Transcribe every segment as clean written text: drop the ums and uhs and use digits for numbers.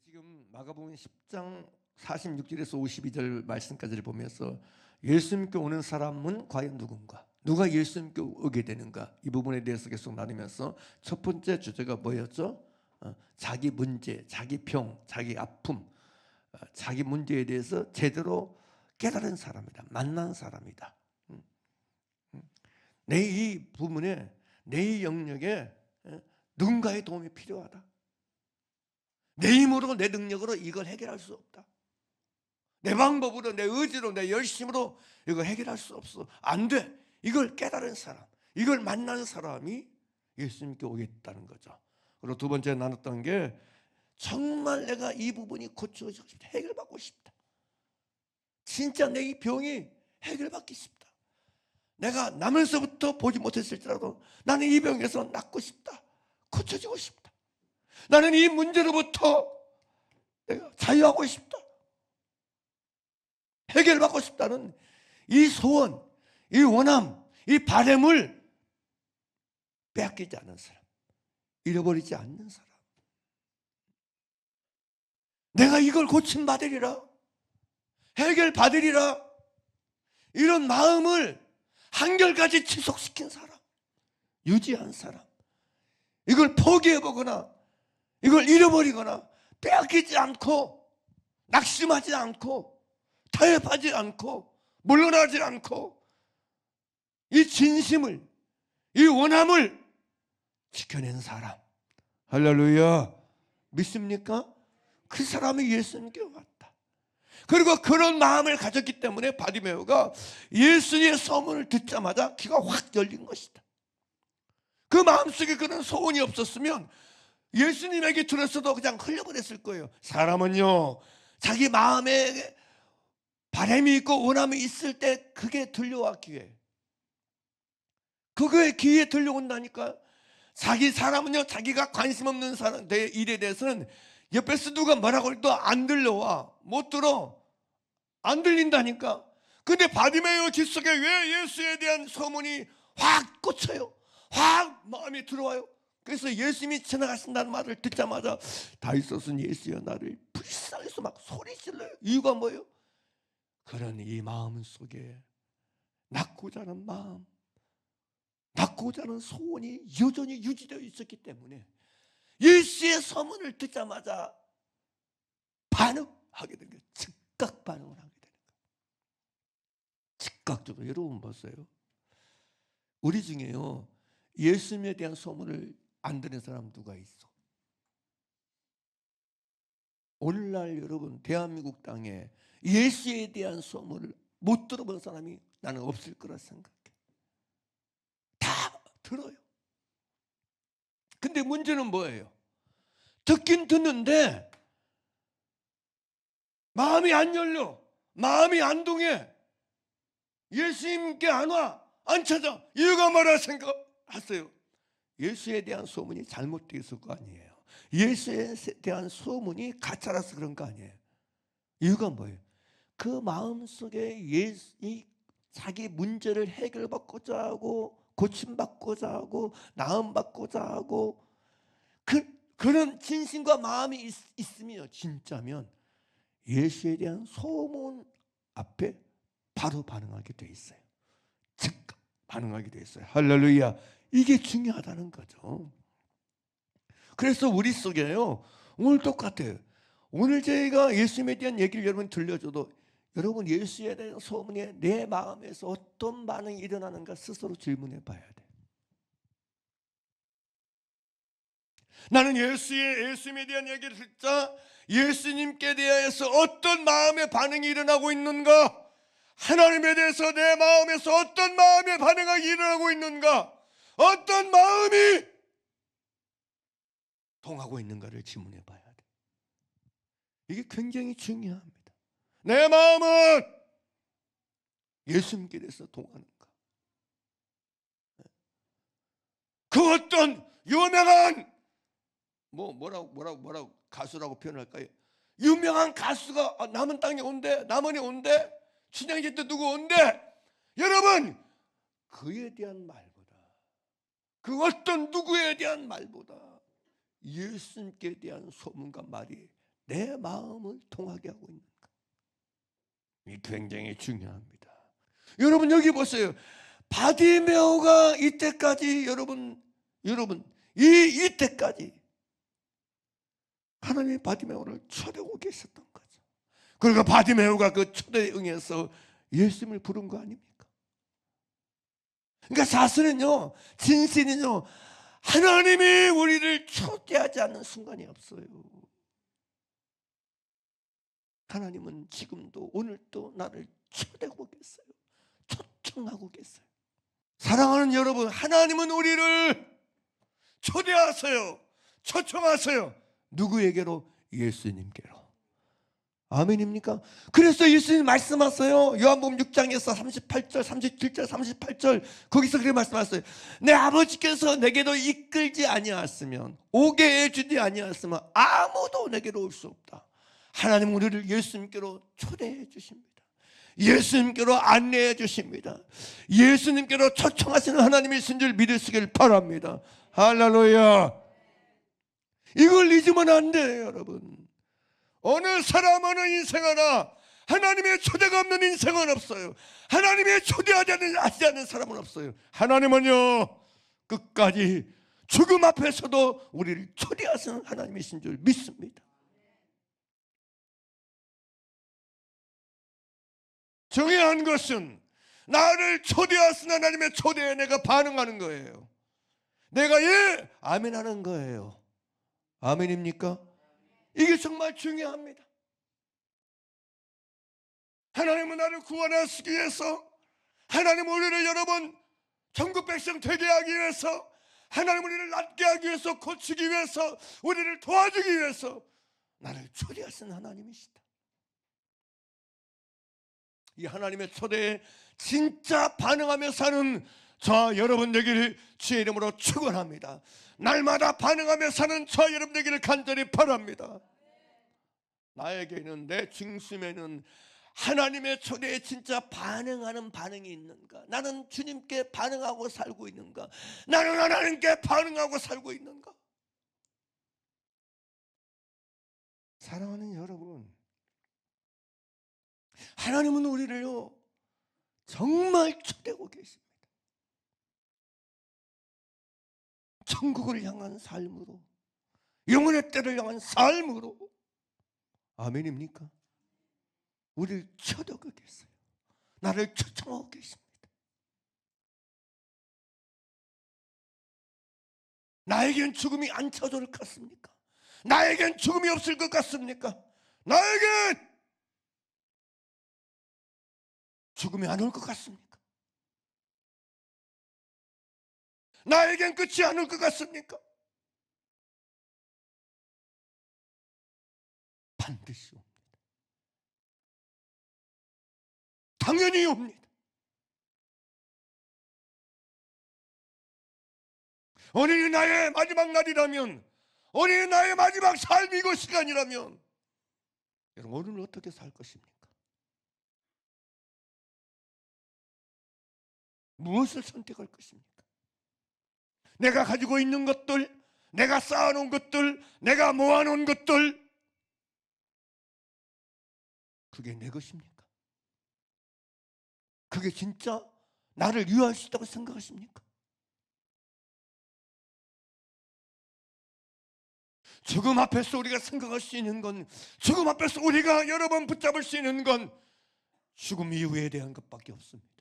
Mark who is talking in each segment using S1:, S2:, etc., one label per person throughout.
S1: 지금 마가복음 10장 46절에서 52절 말씀까지를 보면서 예수님께 오는 사람은 과연 누군가? 누가 예수님께 오게 되는가? 이 부분에 대해서 계속 나누면서 첫 번째 주제가 뭐였죠? 자기 문제, 자기 병, 자기 아픔, 자기 문제에 대해서 제대로 깨달은 사람이다. 만난 사람이다. 내 이 부분에, 내 이 영역에 누군가의 도움이 필요하다. 내 힘으로, 내 능력으로 이걸 해결할 수 없다. 내 방법으로, 내 의지로, 내 열심으로 이걸 해결할 수 없어. 안 돼. 이걸 깨달은 사람, 이걸 만난 사람이 예수님께 오겠다는 거죠. 그리고 두 번째 나눴던 게 정말 내가 이 부분이 고쳐지고 싶다. 해결받고 싶다. 진짜 내 이 병이 해결받기 싶다. 내가 나면서부터 보지 못했을지라도 나는 이 병에서 낫고 싶다. 고쳐지고 싶다. 나는 이 문제로부터 내가 자유하고 싶다. 해결받고 싶다는 이 소원, 이 원함, 이 바람을 빼앗기지 않는 사람, 잃어버리지 않는 사람. 내가 이걸 고침받으리라, 해결받으리라, 이런 마음을 한결까지 지속시킨 사람, 유지한 사람, 이걸 포기해보거나 이걸 잃어버리거나 빼앗기지 않고 낙심하지 않고 타협하지 않고 물러나지 않고 이 진심을, 이 원함을 지켜낸 사람. 할렐루야. 믿습니까? 그 사람이 예수님께 왔다. 그리고 그런 마음을 가졌기 때문에 바디메오가 예수의 소문을 듣자마자 귀가 확 열린 것이다. 그 마음속에 그런 소원이 없었으면 예수님에게 들었어도 그냥 흘려버렸을 거예요. 사람은요, 자기 마음에 바람이 있고 원함이 있을 때 그게 들려왔기에, 그거에 귀에 들려온다니까. 사람은요, 자기가 관심 없는 사람 일에 대해서는 옆에서 누가 뭐라고 해도 안 들려와. 못 들어. 안 들린다니까. 근데 바디메오 귀 속에 왜 예수에 대한 소문이 확 꽂혀요? 확 마음에 들어와요. 그래서 예수님이 지나가신다는 말을 듣자마자 다윗은 예수여 나를 불쌍해서 막 소리 질러요. 이유가 뭐예요? 그런 이 마음 속에 낳고자 하는 마음, 낳고자 하는 소원이 여전히 유지되어 있었기 때문에 예수의 소문을 듣자마자 반응하게 된 거예요. 즉각 반응을 하게 되는 거예요. 즉각적으로. 여러분 보세요. 우리 중에요, 예수님에 대한 소문을 안 들은 사람 누가 있어? 오늘날 여러분 대한민국 땅에 예수에 대한 소문을 못 들어본 사람이 나는 없을 거라 생각해. 다 들어요. 근데 문제는 뭐예요? 듣긴 듣는데 마음이 안 열려. 마음이 안 동해. 예수님께 안 와. 안 찾아. 이유가 뭐라 생각하세요? 예수에 대한 소문이 잘못되어 있을 거 아니에요. 예수에 대한 소문이 가짜라서 그런 거 아니에요. 이유가 뭐예요? 그 마음속에 이 자기 문제를 해결받고자 하고 고침받고자 하고 나음받고자 하고 그런 진심과 마음이 있으면, 진짜면 예수에 대한 소문 앞에 바로 반응하게 돼 있어요. 즉각 반응하게 돼 있어요. 할렐루야. 이게 중요하다는 거죠. 그래서 우리 속에요, 오늘 똑같아요. 오늘 저희가 예수님에 대한 얘기를 여러분 들려줘도 여러분 예수에 대한 소문에 내 마음에서 어떤 반응이 일어나는가 스스로 질문해 봐야 돼. 나는 예수님에 대한 얘기를 듣자 예수님께 대해서 어떤 마음의 반응이 일어나고 있는가? 하나님에 대해서 내 마음에서 어떤 마음의 반응이 일어나고 있는가? 어떤 마음이 통하고 있는가를 질문해 봐야 돼. 이게 굉장히 중요합니다. 내 마음은 예수님께 대해서 통하는가? 그 어떤 유명한 뭐라고 가수라고 표현할까요? 유명한 가수가 남은 땅에 온대, 남원에 온대, 춘향제 때 누구 온대. 여러분, 그에 대한 말보다, 그 어떤 누구에 대한 말보다 예수님께 대한 소문과 말이 내 마음을 통하게 하고 있는가? 이 굉장히 중요합니다. 여러분 여기 보세요. 바디메오가 이때까지 여러분 이때까지 하나님의 바디메오를 초대하고 계셨던 거죠. 그러니까 바디메오가 그 초대에 응해서 예수님을 부른 거 아닙니까? 그러니까 사실은요, 진실은요, 하나님이 우리를 초대하지 않는 순간이 없어요. 하나님은 지금도 오늘도 나를 초대하고 계세요. 초청하고 계세요. 사랑하는 여러분, 하나님은 우리를 초대하세요. 초청하세요. 누구에게로? 예수님께로. 아멘입니까? 그래서 예수님 말씀하세요. 요한복음 6장에서 38절, 37절, 38절 거기서 그렇게 말씀하셨어요. 내 아버지께서 내게로 이끌지 아니하였으면, 오게 해주지 아니하였으면 아무도 내게로 올 수 없다. 하나님 우리를 예수님께로 초대해 주십니다. 예수님께로 안내해 주십니다. 예수님께로 초청하시는 하나님이신 줄 믿으시길 바랍니다. 할렐루야. 이걸 잊으면 안 돼요, 여러분. 어느 사람 어느 인생 하나 하나님의 초대가 없는 인생은 없어요. 하나님의 초대하지 않는 사람은 없어요. 하나님은요, 끝까지 죽음 앞에서도 우리를 초대하시는 하나님이신 줄 믿습니다. 중요한 것은 나를 초대하신 하나님의 초대에 내가 반응하는 거예요. 내가 예, 아멘 하는 거예요. 아멘입니까? 이게 정말 중요합니다. 하나님은 나를 구원하시기 위해서, 하나님은 우리를 여러분 천국 백성 되게 하기 위해서, 하나님은 우리를 낫게 하기 위해서, 고치기 위해서, 우리를 도와주기 위해서 나를 초대하신 하나님이시다. 이 하나님의 초대에 진짜 반응하며 사는 저 여러분 되기를 주의 이름으로 축원합니다. 날마다 반응하며 사는 저 여러분 되기를 간절히 바랍니다. 나에게는, 내 중심에는 하나님의 초대에 진짜 반응하는 반응이 있는가? 나는 주님께 반응하고 살고 있는가? 나는 하나님께 반응하고 살고 있는가? 사랑하는 여러분, 하나님은 우리를요 정말 초대하고 계십니다. 천국을 향한 삶으로, 영원의 때를 향한 삶으로. 아멘입니까? 우리를 초대하고 계세요. 나를 초청하고 계십니다. 나에겐 죽음이 안 찾아올 것 같습니까? 나에겐 죽음이 없을 것 같습니까? 나에겐 죽음이 안 올 것 같습니까? 나에겐 끝이 안 올 것 같습니까? 반드시 옵니다. 당연히 옵니다. 오늘이 나의 마지막 날이라면, 오늘이 나의 마지막 삶이고 시간이라면, 여러분 오늘은 어떻게 살 것입니까? 무엇을 선택할 것입니까? 내가 가지고 있는 것들, 내가 쌓아놓은 것들, 내가 모아놓은 것들, 그게 내 것입니까? 그게 진짜 나를 유효할 수 있다고 생각하십니까? 죽음 앞에서 우리가 생각할 수 있는 건, 죽음 앞에서 우리가 여러 번 붙잡을 수 있는 건 죽음 이후에 대한 것밖에 없습니다.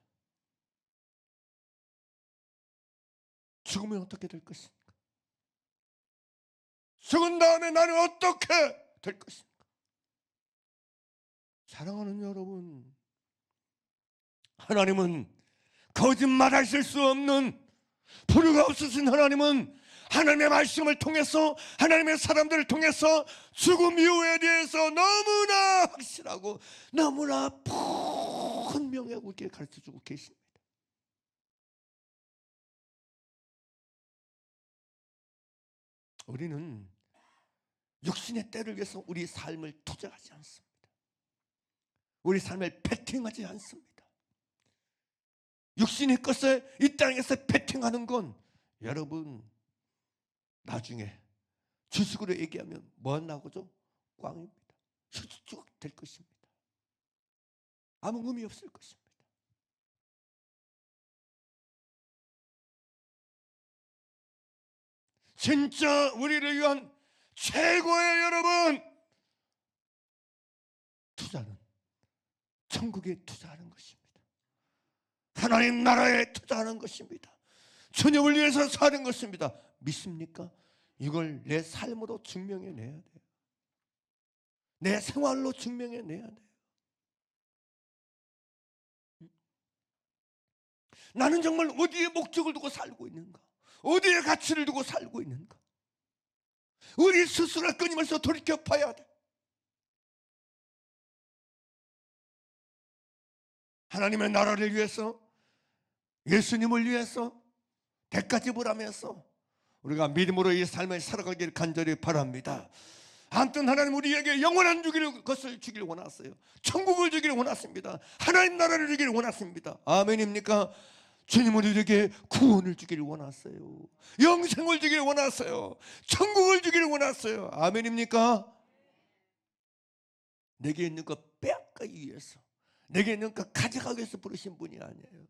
S1: 죽으면 어떻게 될 것인가? 죽은 다음에 나는 어떻게 될 것인가? 사랑하는 여러분, 하나님은 거짓말하실 수 없는, 불의가 없으신 하나님은 하나님의 말씀을 통해서, 하나님의 사람들을 통해서 죽음 이후에 대해서 너무나 확실하고 너무나 분명하고 이렇게 가르쳐주고 계십니다. 우리는 육신의 때를 위해서 우리 삶을 투자하지 않습니다. 우리 삶을 베팅하지 않습니다. 육신의 것에 이 땅에서 베팅하는 건 여러분 나중에 주식으로 얘기하면 뭐 나오죠? 꽝입니다. 수주룩 될 것입니다. 아무 의미 없을 것입니다. 진짜 우리를 위한 최고의 여러분 투자는 천국에 투자하는 것입니다. 하나님 나라에 투자하는 것입니다. 주님을 위해서 사는 것입니다. 믿습니까? 이걸 내 삶으로 증명해내야 돼요. 내 생활로 증명해내야 돼요. 나는 정말 어디에 목적을 두고 살고 있는가? 어디에 가치를 두고 살고 있는가? 우리 스스로를 끊임없이 돌이켜 봐야 돼. 하나님의 나라를 위해서, 예수님을 위해서 대가 지불하면서 우리가 믿음으로 이 삶을 살아가기를 간절히 바랍니다. 아무튼 하나님 우리에게 영원한 것을 주기를 원하세요. 천국을 주기를 원하십니다. 하나님 나라를 주기를 원하십니다. 아멘입니까? 주님은 우리에게 구원을 주기를 원하세요. 영생을 주기를 원하세요. 천국을 주기를 원하세요. 아멘입니까? 내게 있는 것 빼앗기기 위해서, 내게 있는 것 가져가기 위해서 부르신 분이 아니에요.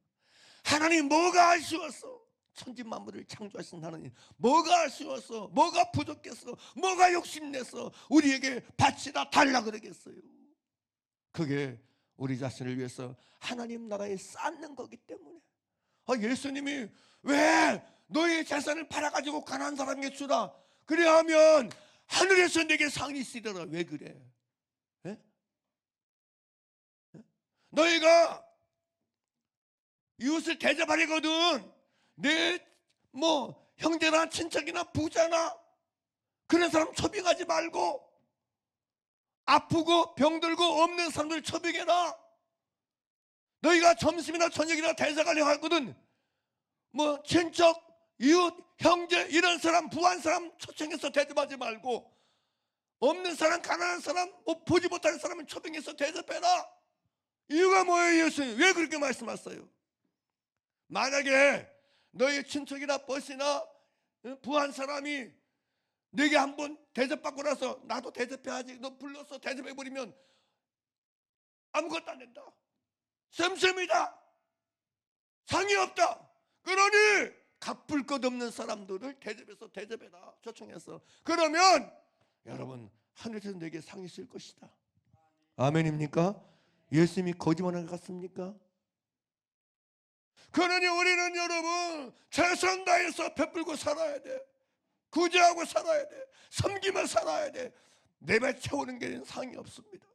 S1: 하나님 뭐가 아쉬웠어? 천지만물을 창조하신 하나님 뭐가 아쉬웠어? 뭐가 부족했어? 뭐가 욕심냈어? 우리에게 바치다 달라 그러겠어요. 그게 우리 자신을 위해서 하나님 나라에 쌓는 거기 때문에. 예수님이 왜 너의 재산을 팔아가지고 가난한 사람에게 주라, 그래야하면 하늘에서 내게 상이 있으리라. 왜 그래? 에? 너희가 이웃을 대접하려거든 내 형제나 친척이나 부자나 그런 사람 초빙하지 말고 아프고 병들고 없는 사람들 초빙해라. 너희가 점심이나 저녁이나 대접하려고 하거든 친척, 이웃, 형제 이런 사람 부한 사람 초청해서 대접하지 말고 없는 사람, 가난한 사람, 보지 못하는 사람은 초빙해서 대접해라. 이유가 뭐예요? 예수님 왜 그렇게 말씀하셨어요? 만약에 너희 친척이나 버스나 부한 사람이 내게 한번 대접받고 나서 나도 대접해야지, 너 불러서 대접해버리면 아무것도 안 된다, 쌤쌤이다, 상이 없다. 그러니 갚을 것 없는 사람들을 대접해서 대접해라, 초청해서. 그러면 여러분 하늘에서 내게 상이 있을 것이다. 아멘입니까? 예수님이 거짓말하는 것 같습니까? 그러니 우리는 여러분 최선 다해서 베풀고 살아야 돼. 구제하고 살아야 돼. 섬기며 살아야 돼. 내배 채우는 게 상이 없습니다.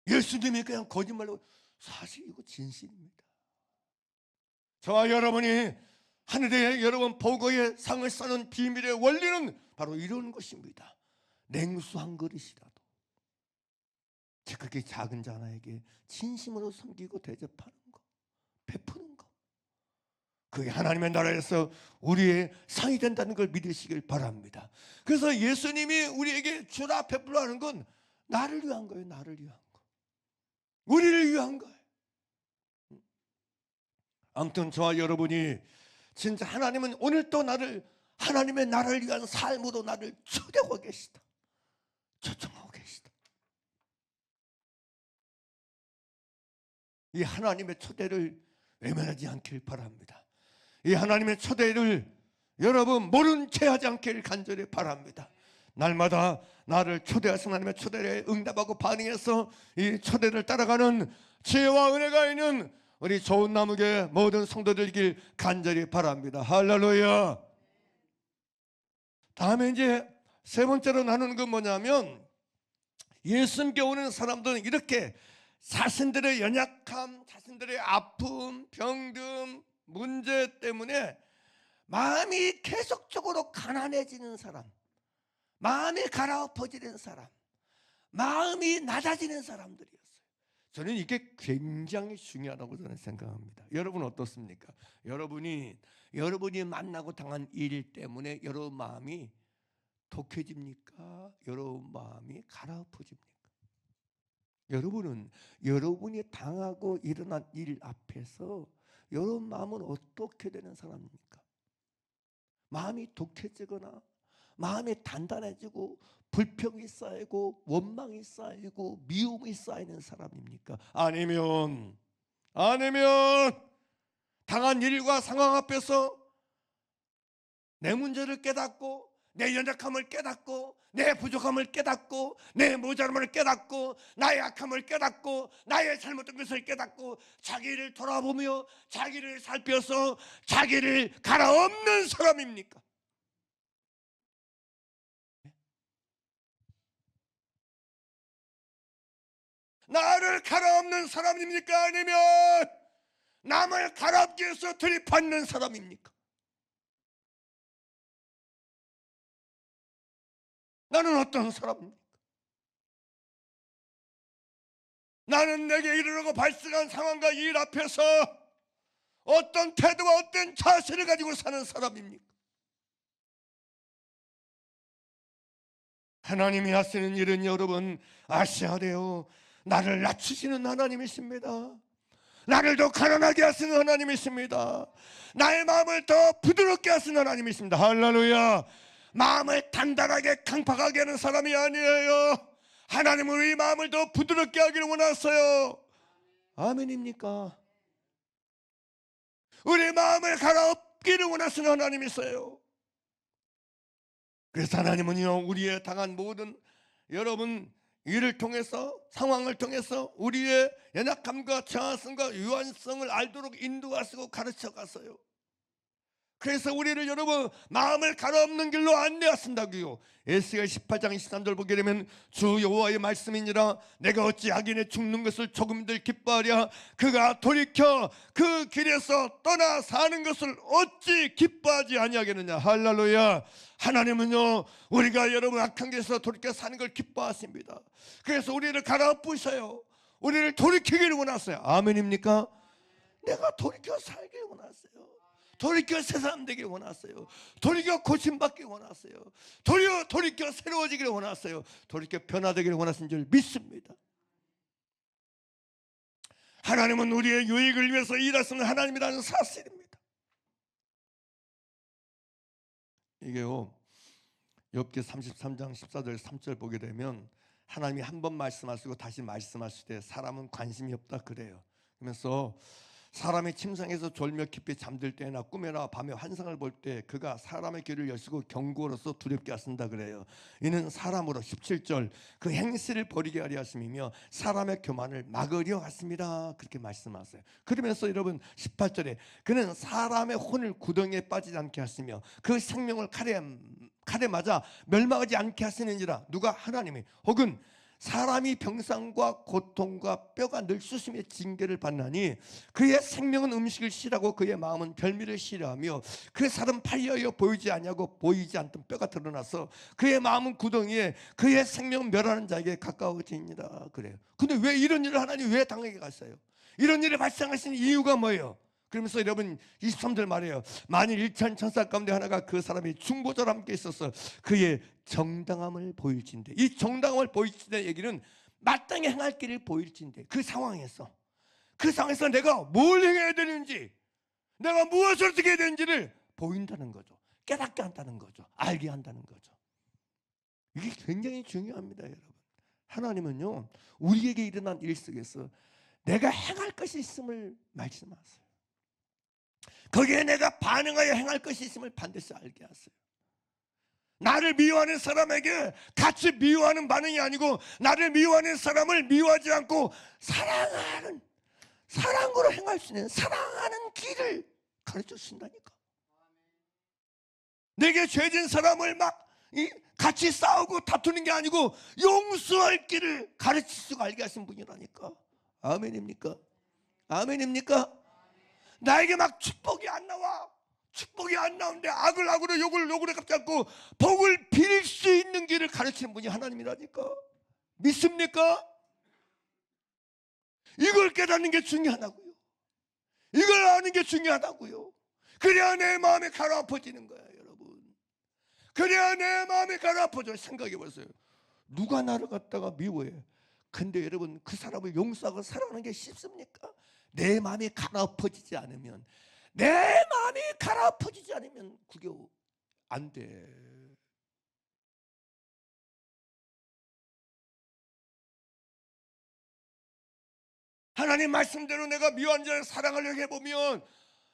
S1: 예수님이 그냥 거짓말로, 사실 이거 진실입니다. 저와 여러분이 하늘에 여러분 보고의 상을 쌓는 비밀의 원리는 바로 이런 것입니다. 냉수 한 그릇이라도 그렇게 작은 자나에게 진심으로 섬기고 대접하는 것, 베푸는 것, 그게 하나님의 나라에서 우리의 상이 된다는 걸 믿으시길 바랍니다. 그래서 예수님이 우리에게 주라 베풀라 하는 건 나를 위한 거예요. 나를 위한 거, 우리를 위한 거예요. 아무튼 저와 여러분이 진짜 하나님은 오늘 또 나를 하나님의 나라를 위한 삶으로 나를 초대하고 계시다, 초청하고 계시다. 이 하나님의 초대를 외면하지 않길 바랍니다. 이 하나님의 초대를 여러분 모른 채 하지 않길 간절히 바랍니다. 날마다 나를 초대하신 하나님의 초대에 응답하고 반응해서 이 초대를 따라가는 지혜와 은혜가 있는 우리 좋은 나무교회 모든 성도들이길 간절히 바랍니다. 할렐루야. 다음에 이제 세 번째로 나누는 건 뭐냐면, 예수님께 오는 사람들은 이렇게 자신들의 연약함, 자신들의 아픔, 병듦, 문제 때문에 마음이 계속적으로 가난해지는 사람, 마음이 갈아엎어지는 사람, 마음이 낮아지는 사람들이었어요. 저는 이게 굉장히 중요하다고 저는 생각합니다. 여러분 어떻습니까? 여러분이 만나고 당한 일 때문에 여러분 마음이 독해집니까? 여러분 마음이 갈아엎어집니까? 여러분은 여러분이 당하고 일어난 일 앞에서 여러분 마음은 어떻게 되는 사람입니까? 마음이 독해지거나 마음이 단단해지고 불평이 쌓이고 원망이 쌓이고 미움이 쌓이는 사람입니까? 아니면 당한 일과 상황 앞에서 내 문제를 깨닫고 내 연약함을 깨닫고 내 부족함을 깨닫고 내 모자람을 깨닫고 나의 약함을 깨닫고 나의 잘못된 것을 깨닫고 자기를 돌아보며 자기를 살펴서 자기를 갈아엎는 사람입니까? 나를 갈아엎는 사람입니까? 아니면 남을 갈아엎기 위해서 들이받는 사람입니까? 나는 어떤 사람입니까? 나는 내게 이르려고 발생한 상황과 일 앞에서 어떤 태도와 어떤 자세를 가지고 사는 사람입니까? 하나님이 하시는 일은 여러분 아셔야 돼요. 나를 낮추시는 하나님이십니다. 나를 더 가난하게 하시는 하나님이십니다. 나의 마음을 더 부드럽게 하시는 하나님이십니다. 할렐루야. 마음을 단단하게 강팍하게 하는 사람이 아니에요. 하나님은 우리 마음을 더 부드럽게 하기를 원하세요. 아멘입니까? 우리 마음을 갈아엎기를 원하시는 하나님이세요. 그래서 하나님은요, 우리의 당한 모든 여러분 일을 통해서 상황을 통해서 우리의 연약함과 저하성과 유한성을 알도록 인도하시고 가르쳐 가서요. 그래서 우리를 여러분 마음을 갈아엎는 길로 안내하신다고요. 에스겔 18장 23절 보게 되면 주 여호와의 말씀이니라 내가 어찌 악인의 죽는 것을 조금들 기뻐하랴 그가 돌이켜 그 길에서 떠나 사는 것을 어찌 기뻐하지 아니하겠느냐. 할렐루야. 하나님은요 우리가 여러분 악한 길에서 돌이켜 사는 걸 기뻐하십니다. 그래서 우리를 갈아엎으셔요. 우리를 돌이키기를 원하세요. 아멘입니까? 내가 돌이켜 살길 원하세요. 돌이켜 새 사람 되길 원하세요. 돌이켜 고침받길 원하세요. 돌이켜 새로워지기를 원하세요. 돌이켜 변화되기를 원하신 줄 믿습니다. 하나님은 우리의 유익을 위해서 일하시는 하나님이라는 사실입니다. 이게요 욥기 33장 14절 3절 보게 되면 하나님이 한 번 말씀하시고 다시 말씀하실 때 사람은 관심이 없다 그래요. 그러면서 사람이 침상에서 졸며 깊이 잠들 때나 꿈에나 밤에 환상을 볼 때 그가 사람의 귀를 여시고 경고로서 두렵게 하신다 그래요. 이는 사람으로 17절 그 행실을 버리게 하려 하심이며 사람의 교만을 막으려 하십니다. 그렇게 말씀하세요. 그러면서 여러분 18절에 그는 사람의 혼을 구덩이에 빠지지 않게 하시며 그 생명을 칼에 맞아 멸망하지 않게 하시느니라. 누가? 하나님이. 혹은 사람이 병상과 고통과 뼈가 늘 수심의 징계를 받나니 그의 생명은 음식을 싫어하고 그의 마음은 별미를 싫어하며 그의 살은 팔려여 보이지 아니하고 보이지 않던 뼈가 드러나서 그의 마음은 구덩이에 그의 생명은 멸하는 자에게 가까워지니라 그래요. 근데 왜 이런 일을 하나님 왜 당하게 갔어요? 이런 일이 발생하신 이유가 뭐예요? 그러면서 여러분 23절 말해요. 만일 일천 천사 가운데 하나가 그 사람이 중보자와 함께 있어서 그의 정당함을 보일진대. 이 정당함을 보일진대 얘기는 마땅히 행할 길을 보일진대. 그 상황에서 내가 뭘 행해야 되는지 내가 무엇을 어떻게 해야 되는지를 보인다는 거죠. 깨닫게 한다는 거죠. 알게 한다는 거죠. 이게 굉장히 중요합니다. 여러분 하나님은요 우리에게 일어난 일 속에서 내가 행할 것이 있음을 말씀하세요. 거기에 내가 반응하여 행할 것이 있음을 반드시 알게 하세요. 나를 미워하는 사람에게 같이 미워하는 반응이 아니고 나를 미워하는 사람을 미워하지 않고 사랑으로 행할 수 있는 사랑하는 길을 가르쳐 주신다니까. 내게 죄진 사람을 막 같이 싸우고 다투는 게 아니고 용서할 길을 가르치시고 알게 하신 분이라니까. 아멘입니까? 아멘입니까? 나에게 막 축복이 안 나와. 축복이 안 나오는데 악을 악으로 욕을 갚지 않고 복을 빌 수 있는 길을 가르치는 분이 하나님이라니까. 믿습니까? 이걸 깨닫는 게 중요하다고요. 이걸 아는 게 중요하다고요. 그래야 내 마음이 가라앉아지는 거야 여러분. 그래야 내 마음이 가라앉아져. 생각해 보세요. 누가 나를 갖다가 미워해? 근데 여러분 그 사람을 용서하고 사랑하는 게 쉽습니까? 내 마음이 갈아엎어지지 않으면, 내 마음이 갈아엎어지지 않으면 그게 안 돼. 하나님 말씀대로 내가 미워한 자를 사랑하려고 해보면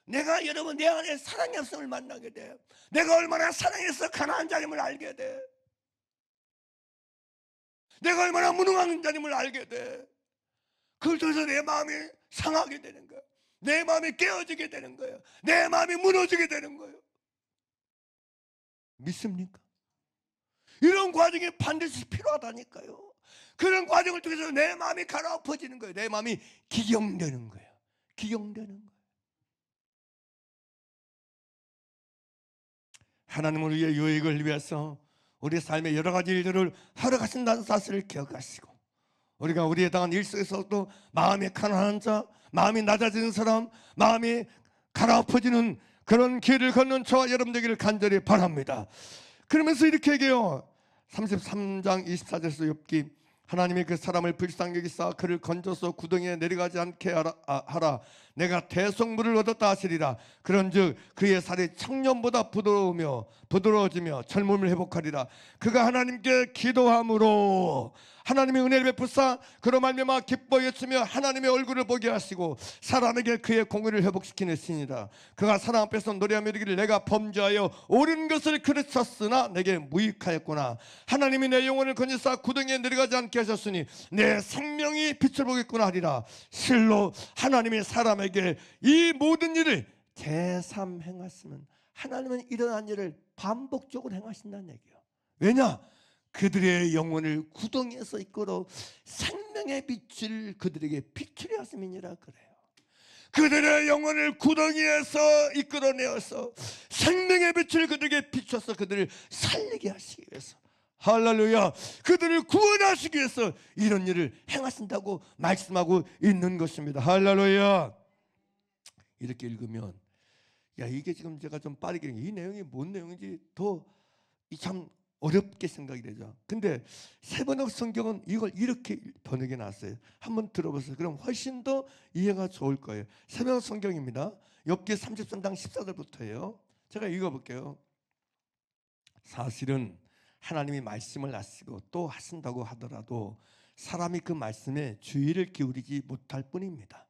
S1: 내가 여러분 내 안에 사랑의 없음을 만나게 돼. 내가 얼마나 사랑해서 가난한 자임을 알게 돼. 내가 얼마나 무능한 자임을 알게 돼. 그걸 통해서 내 마음이 상하게 되는 거야. 내 마음이 깨어지게 되는 거예요. 내 마음이 무너지게 되는 거예요. 믿습니까? 이런 과정이 반드시 필요하다니까요. 그런 과정을 통해서 내 마음이 갈아엎어지는 거예요. 내 마음이 기경되는 거예요. 기경되는 거예요. 하나님은 우리의 유익을 위해서 우리 삶의 여러 가지 일들을 허락하신다는 사실을 기억하시고, 우리가 우리에 당한 일 속에서도 마음이 가난한 자, 마음이 낮아지는 사람, 마음이 갈아엎어지는 그런 길을 걷는 저와 여러분 되기를 간절히 바랍니다. 그러면서 이렇게 얘기해요. 33장 24절에서 욥기, 하나님이 그 사람을 불쌍히 여기사 그를 건져서 구덩이에 내려가지 않게 하라. 내가 대속물을 얻었다 하시리라. 그런즉 그의 살이 청년보다 부드러워지며 젊음을 회복하리라. 그가 하나님께 기도함으로 하나님의 은혜를 베푸사 그로 말미암아 기뻐 외치며 하나님의 얼굴을 보게 하시고 사람에게 그의 공의를 회복시키는 신이라. 그가 사람 앞에서 노래하며 이르기를 내가 범죄하여 옳은 것을 그르쳤으나 내게 무익하였구나. 하나님이 내 영혼을 건지사 구덩이에 내려가지 않게 하셨으니 내 생명이 빛을 보겠구나 하리라. 실로 하나님이 사람에게 이 모든 일을 제3 행하시면, 하나님은 일어난 일을 반복적으로 행하신다는 얘기예요. 왜냐? 그들의 영혼을 구덩이에서 이끌어 생명의 빛을 그들에게 비추려 하심이니라 그래요. 그들의 영혼을 구덩이에서 이끌어내어서 생명의 빛을 그들에게 비춰서 그들을 살리게 하시기 위해서, 할렐루야, 그들을 구원하시기 위해서 이런 일을 행하신다고 말씀하고 있는 것입니다. 할렐루야. 이렇게 읽으면 야, 이게 지금 제가 좀 빠르게 이 내용이 뭔 내용인지 더 참 어렵게 생각이 되죠. 근데 세번역 성경은 이걸 이렇게 번역해 놨어요. 한번 들어보세요. 그럼 훨씬 더 이해가 좋을 거예요. 세번역 성경입니다. 욥기 33장 14절부터예요. 제가 읽어볼게요. 사실은 하나님이 말씀을 하시고 또 하신다고 하더라도 사람이 그 말씀에 주의를 기울이지 못할 뿐입니다.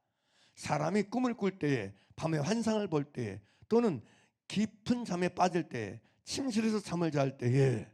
S1: 사람이 꿈을 꿀 때에, 밤에 환상을 볼 때에, 또는 깊은 잠에 빠질 때에, 침실에서 잠을 잘 때에,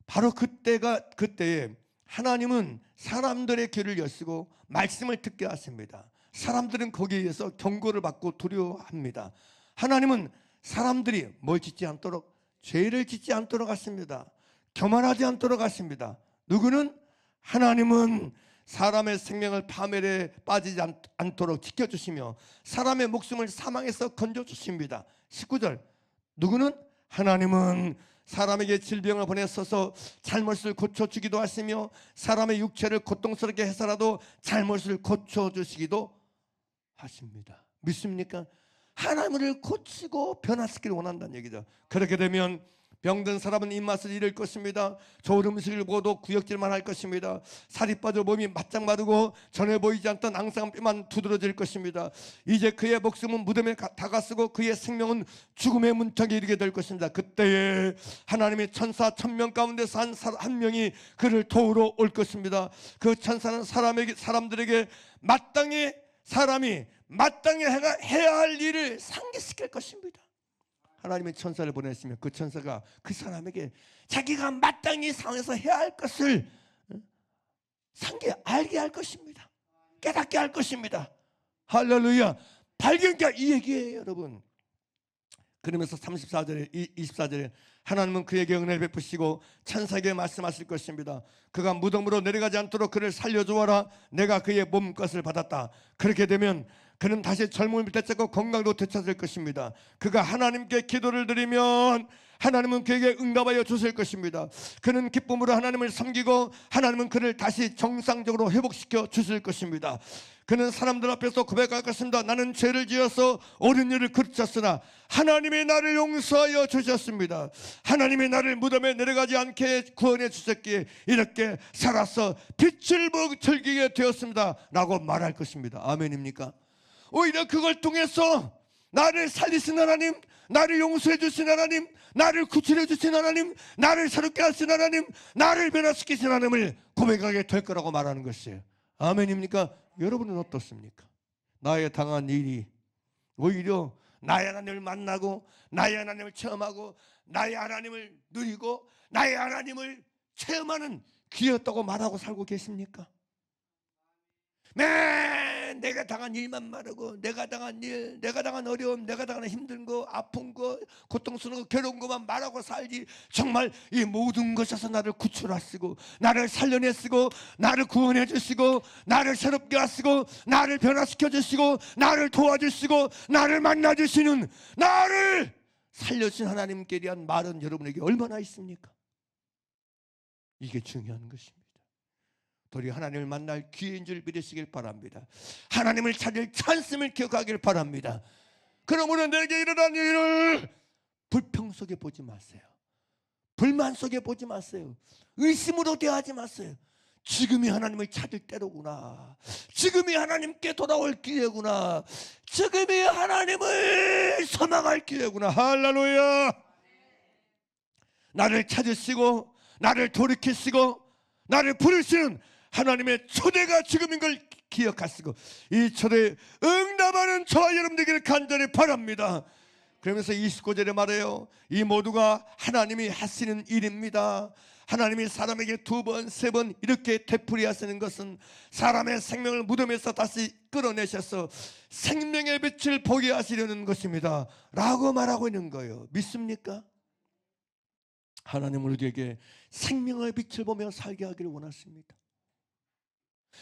S1: 바로 그때에 하나님은 사람들의 귀를 여시고 말씀을 듣게 하십니다. 사람들은 거기에 의해서 경고를 받고 두려워합니다. 하나님은 사람들이 뭘 짓지 않도록, 죄를 짓지 않도록 하십니다. 교만하지 않도록 하십니다. 누구는? 하나님은 사람의 생명을 파멸에 빠지지 않도록 지켜주시며 사람의 목숨을 사망에서 건져주십니다. 19절, 누구는? 하나님은 사람에게 질병을 보내셔서 잘못을 고쳐주기도 하시며 사람의 육체를 고통스럽게 해서라도 잘못을 고쳐주시기도 하십니다. 믿습니까? 하나님을 고치고 변화시키기를 원한다는 얘기죠. 그렇게 되면 병든 사람은 입맛을 잃을 것입니다. 좋은 음식을 먹어도 구역질만 할 것입니다. 살이 빠져 몸이 바짝 마르고 전에 보이지 않던 앙상한 뼈만 두드러질 것입니다. 이제 그의 목숨은 무덤에 다가서고 그의 생명은 죽음의 문턱에 이르게 될 것입니다. 그때에 하나님의 천사 1000명 가운데서 한 명이 그를 도우러 올 것입니다. 그 천사는 사람들에게 마땅히 해야 할 일을 상기시킬 것입니다. 하나님의 천사를 보냈으면 그 천사가 그 사람에게 자기가 마땅히 상황에서 해야 할 것을 알게 할 것입니다. 깨닫게 할 것입니다. 할렐루야. 발견케, 이 얘기예요, 여러분. 그러면서 24절에 하나님은 그에게 은혜를 베푸시고 천사에게 말씀하실 것입니다. 그가 무덤으로 내려가지 않도록 그를 살려주어라. 내가 그의 몸값을 받았다. 그렇게 되면 그는 다시 젊음을 되찾고 건강도 되찾을 것입니다. 그가 하나님께 기도를 드리면 하나님은 그에게 응답하여 주실 것입니다. 그는 기쁨으로 하나님을 섬기고 하나님은 그를 다시 정상적으로 회복시켜 주실 것입니다. 그는 사람들 앞에서 고백할 것입니다. 나는 죄를 지어서 옳은 일을 그르쳤으나 하나님이 나를 용서하여 주셨습니다. 하나님이 나를 무덤에 내려가지 않게 구원해 주셨기에 이렇게 살아서 빛을 즐기게 되었습니다 라고 말할 것입니다. 아멘입니까? 오히려 그걸 통해서 나를 살리신 하나님, 나를 용서해 주신 하나님, 나를 구출해 주신 하나님, 나를 새롭게 하신 하나님, 나를 변화시키신 하나님을 고백하게 될 거라고 말하는 것이에요. 아멘입니까? 여러분은 어떻습니까? 나의 당한 일이 오히려 나의 하나님을 만나고 나의 하나님을 체험하고 나의 하나님을 누리고 나의 하나님을 체험하는 기회였다고 말하고 살고 계십니까? 맨 내가 당한 일만 말하고 내가 당한 일, 내가 당한 어려움, 내가 당한 힘든 거, 아픈 거, 고통스러운 거, 괴로운 것만 말하고 살지, 정말 이 모든 것에서 나를 구출하시고 나를 살려내시고 나를 구원해 주시고 나를 새롭게 하시고 나를 변화시켜 주시고 나를 도와주시고 나를 만나 주시는, 나를 살려주신 하나님께 대한 말은 여러분에게 얼마나 있습니까? 이게 중요한 것입니다. 우리 하나님을 만날 기회인 줄 믿으시길 바랍니다. 하나님을 찾을 찬스를 기억하길 바랍니다. 그러므로 내게 일어난 일을 불평 속에 보지 마세요. 불만 속에 보지 마세요. 의심으로 대하지 마세요. 지금이 하나님을 찾을 때로구나. 지금이 하나님께 돌아올 기회구나. 지금이 하나님을 소망할 기회구나. 할렐루야. 나를 찾으시고 나를 돌이키시고 나를 부르시는 하나님의 초대가 지금인 걸 기억하시고 이 초대에 응답하는 저와 여러분 되기를 간절히 바랍니다. 그러면서 29절에 말해요. 이 모두가 하나님이 하시는 일입니다. 하나님이 사람에게 2번, 3번 이렇게 되풀이하시는 것은 사람의 생명을 무덤에서 다시 끌어내셔서 생명의 빛을 보게 하시려는 것입니다 라고 말하고 있는 거예요. 믿습니까? 하나님은 우리에게 생명의 빛을 보며 살게 하기를 원하십니다.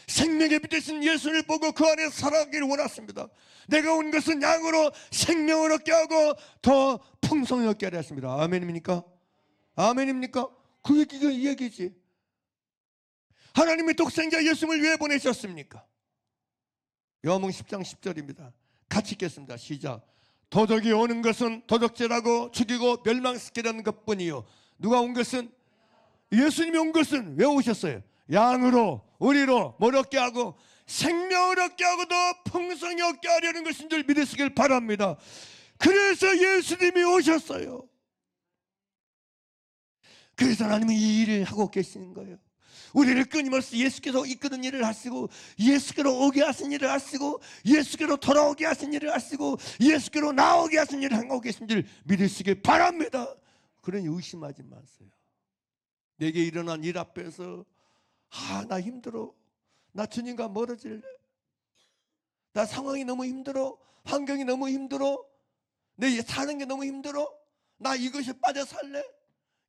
S1: 생명의 빛 되신 예수를 보고 그 안에 살아가기를 원하십니다. 내가 온 것은 양으로 생명을 얻게 하고 더 풍성히 얻게 하려 했습니다. 아멘입니까? 아멘입니까? 그 얘기가 이 얘기지. 하나님이 독생자 예수를 왜 보내셨습니까? 요한복음 10장 10절입니다. 같이 읽겠습니다. 시작. 도적이 오는 것은 도적질하고 죽이고 멸망시키려는 것뿐이요. 누가 온 것은? 예수님이 온 것은 왜 오셨어요? 양으로 우리로 뭘 얻게 하고 생명을 얻게 하고 더 풍성히 얻게 하려는 것인 줄 믿으시길 바랍니다. 그래서 예수님이 오셨어요. 그래서 하나님은 이 일을 하고 계시는 거예요. 우리를 끊임없이 예수께서 이끄는 일을 하시고 예수께로 오게 하신 일을 하시고 예수께로 돌아오게 하신 일을 하시고 예수께로 나오게 하신 일을 하고 계신 줄 믿으시길 바랍니다. 그러니 의심하지 마세요. 내게 일어난 일 앞에서 나 힘들어. 나 주님과 멀어질래. 나 상황이 너무 힘들어. 환경이 너무 힘들어. 내 사는 게 너무 힘들어. 나 이것에 빠져 살래.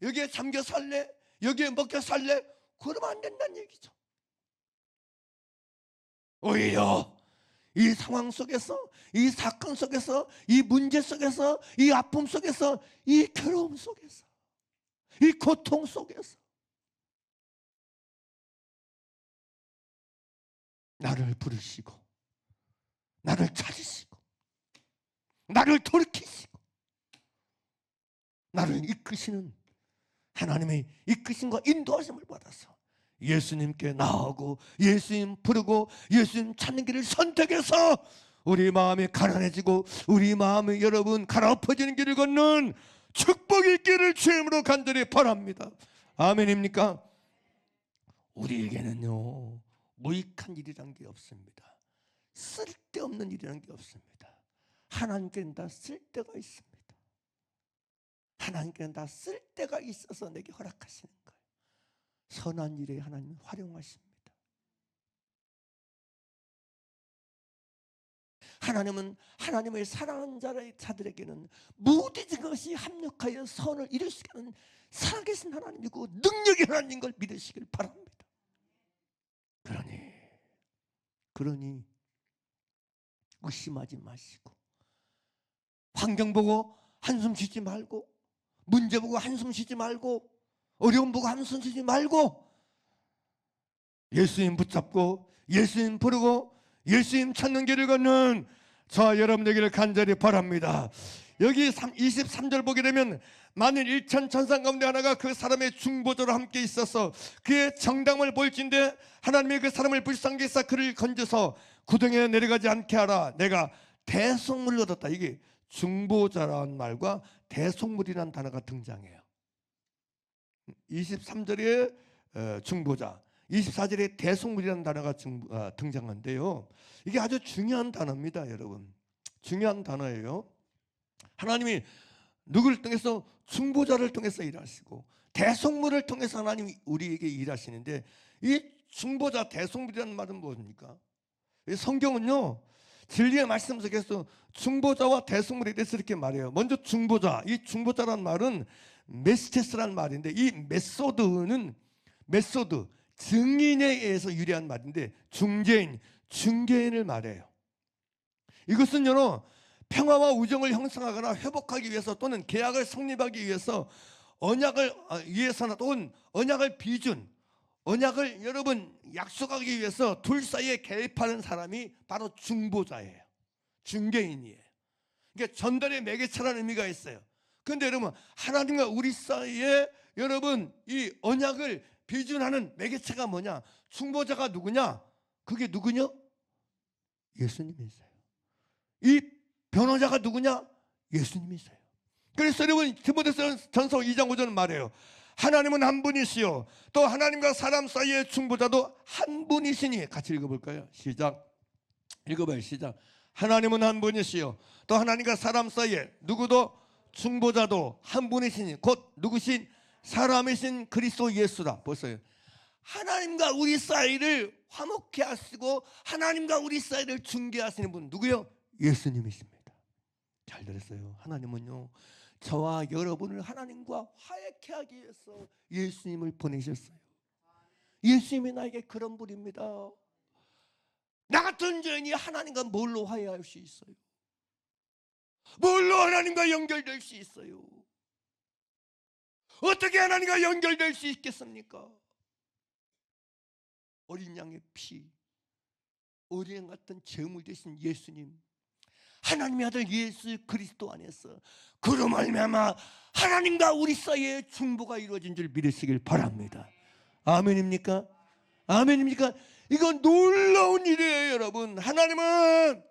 S1: 여기에 잠겨 살래. 여기에 먹혀 살래. 그러면 안 된다는 얘기죠. 오히려 이 상황 속에서, 이 사건 속에서, 이 문제 속에서, 이 아픔 속에서, 이 괴로움 속에서, 이 고통 속에서 나를 부르시고 나를 찾으시고 나를 돌이키시고 나를 이끄시는 하나님의 이끄심과 인도하심을 받아서 예수님께 나오고 예수님 부르고 예수님 찾는 길을 선택해서 우리 마음이 가난해지고 우리 마음이 여러분 가라엎어지는 길을 걷는 축복의 길을 주임으로 간절히 바랍니다. 아멘입니까? 우리에게는요 무익한 일이란 게 없습니다. 쓸데없는 일이란 게 없습니다. 하나님께는 다 쓸데가 있습니다. 하나님께는 다 쓸데가 있어서 내게 허락하시는 거예요. 선한 일에 하나님은 활용하십니다. 하나님은 하나님의 사랑하는 자들에게는 모든 것이 합력하여 선을 이루시게 하는 살아계신 하나님이고 능력의 하나님인 걸 믿으시길 바랍니다. 그러니 의심하지 마시고 환경 보고 한숨 쉬지 말고 문제 보고 한숨 쉬지 말고 어려움 보고 한숨 쉬지 말고 예수님 붙잡고 예수님 부르고 예수님 찾는 길을 걷는 저와 여러분 되기를 간절히 바랍니다. 여기 23절 보게 되면 만일 1천 천사 가운데 하나가 그 사람의 중보자로 함께 있어서 그의 정당을 볼진대 하나님이 그 사람을 불쌍히 여기사 그를 건져서 구덩이에 내려가지 않게 하라. 내가 대속물을 얻었다. 이게 중보자라는 말과 대속물이라는 단어가 등장해요. 23절에 중보자, 24절에 대속물이라는 단어가 등장하는데요. 이게 아주 중요한 단어입니다, 여러분. 중요한 단어예요. 하나님이 누구를 통해서? 중보자를 통해서 일하시고 대속물을 통해서 하나님이 우리에게 일하시는데, 이 중보자, 대속물이라는 말은 뭡니까? 이 성경은요, 진리의 말씀 속에서 중보자와 대속물에 대해서 이렇게 말해요. 먼저 중보자, 이 중보자라는 말은 메스테스라는 말인데, 이 메소드, 증인에 의해서 유래한 말인데, 중개인을 말해요. 이것은 평화와 우정을 형성하거나 회복하기 위해서, 또는 계약을 성립하기 위해서, 언약을 위해서나, 또는 언약을 여러분 약속하기 위해서 둘 사이에 개입하는 사람이 바로 중보자예요. 중개인이에요. 그러니까 전달의 매개체라는 의미가 있어요. 그런데 여러분, 하나님과 우리 사이에 여러분 이 언약을 비준하는 매개체가 뭐냐? 중보자가 누구냐? 그게 누구냐? 예수님이세요. 이 변호자가 누구냐? 예수님이세요. 그래서 여러분, 디모데전서 2장 5절은 말해요. 하나님은 한 분이시요, 또 하나님과 사람 사이의 중보자도 한 분이시니. 같이 읽어볼까요? 시작. 읽어봐요. 시작. 하나님은 한 분이시요, 또 하나님과 사람 사이에 누구도 중보자도 한 분이시니 곧 누구신? 사람이신 그리스도 예수다. 보세요. 하나님과 우리 사이를 화목케 하시고 하나님과 우리 사이를 중개하시는 분 누구요? 예수님이십니다. 잘 들었어요. 하나님은요, 저와 여러분을 하나님과 화해케 하기 위해서 예수님을 보내셨어요. 예수님이 나에게 그런 분입니다. 나 같은 죄인이 하나님과 뭘로 화해할 수 있어요? 뭘로 하나님과 연결될 수 있어요? 어떻게 하나님과 연결될 수 있겠습니까? 어린 양의 피, 어린 양 같은 제물 되신 예수님, 하나님의 아들 예수 그리스도 안에서 그로 말미암아 하나님과 우리 사이에 중보가 이루어진 줄 믿으시길 바랍니다. 아멘입니까? 아멘입니까? 이건 놀라운 일이에요, 여러분. 하나님은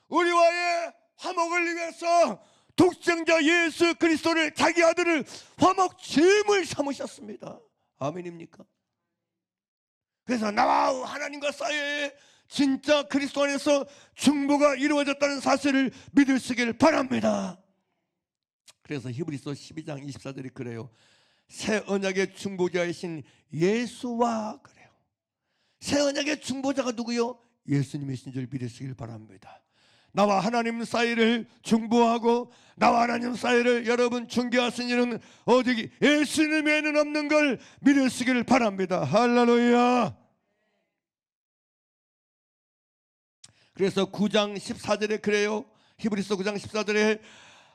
S1: 우리와의 화목을 위해서 독생자 예수 그리스도를, 자기 아들을 화목 제물 삼으셨습니다. 아멘입니까? 그래서 나와 하나님과 사이에 진짜 그리스도 안에서 중보가 이루어졌다는 사실을 믿으시길 바랍니다. 그래서 히브리서 12장 24절이 그래요. 새 언약의 중보자이신 예수와, 그래요. 새 언약의 중보자가 누구요? 예수님이신 줄 믿으시길 바랍니다. 나와 하나님 사이를 중보하고 나와 하나님 사이를 여러분 중개하신 이는 오직 예수님 외에는 없는 걸 믿으시길 바랍니다. 할렐루야. 그래서 9장 14절에 그래요. 히브리서 9장 14절에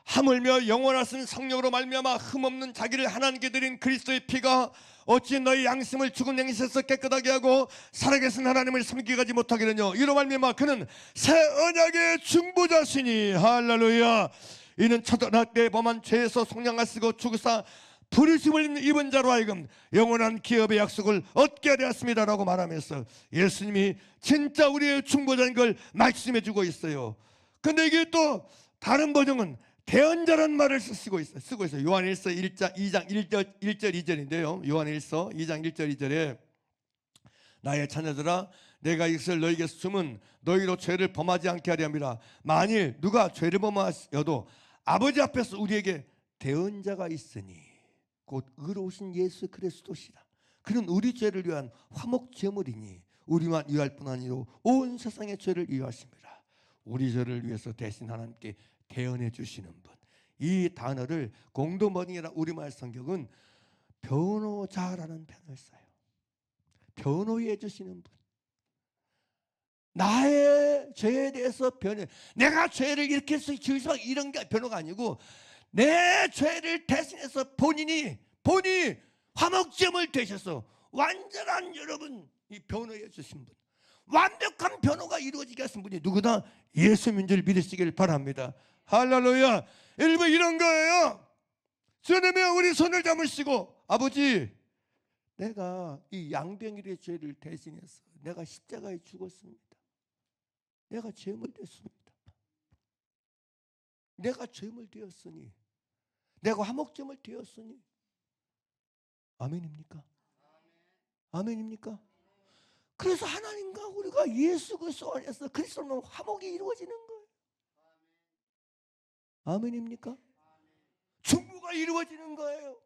S1: 하물며 영원하신 성령으로 말미암아 흠없는 자기를 하나님께 드린 그리스도의 피가 어찌 너희 양심을 죽은 행실에서 깨끗하게 하고 살아계신 하나님을 섬기게 하지 못하겠느냐. 이로 말미암아 그는 새 언약의 중보자시니. 할렐루야. 이는 첫 언약 때 범한 죄에서 속량하시고 죽으사 부르심을 입은 자로 하여금 영원한 기업의 약속을 얻게 되었습니다 라고 말하면서 예수님이 진짜 우리의 중보자인 걸 말씀해 주고 있어요. 근데 이게 또 다른 버전은 대언자라는 말을 쓰고 있어요. 요한일서 2장 1절 2절인데요. 요한일서 2장 1절 2절에 나의 자녀들아, 내가 이것을 너희에게서 주면 너희로 죄를 범하지 않게 하려 함이라. 만일 누가 죄를 범하여도 아버지 앞에서 우리에게 대언자가 있으니 곧 의로우신 예수 그리스도시라. 그는 우리 죄를 위한 화목 제물이니 우리만 위할 뿐 아니로 온 세상의 죄를 위하십니다. 우리 죄를 위해서 대신 하나님께 대언해 주시는 분. 이 단어를 공동번역이나 우리말 성경은 변호자라는 표현을 써요. 변호해 주시는 분. 나의 죄에 대해서 변호. 내가 죄를 이렇게 해서 지으서 이런 게 변호가 아니고 내 죄를 대신해서 본인이 화목제물 되셔서 완전한 여러분 이 변호해 주신 분, 완벽한 변호가 이루어지게 하신 분이 누구나 예수님인 줄 믿으시길 바랍니다. 할렐루야. 여러분, 이런 거예요. 주님이 우리 손을 잡으시고 아버지, 내가 이 양병일의 죄를 대신해서 내가 십자가에 죽었습니다. 내가 죄물 됐습니다. 내가 죄물 되었으니, 내가 화목제물 되었으니. 아멘입니까? 아멘입니까? 그래서 하나님과 우리가 예수 그리스도 안에서 그리스도로 화목이 이루어지는 거예요. 아멘입니까? 중보가 이루어지는 거예요.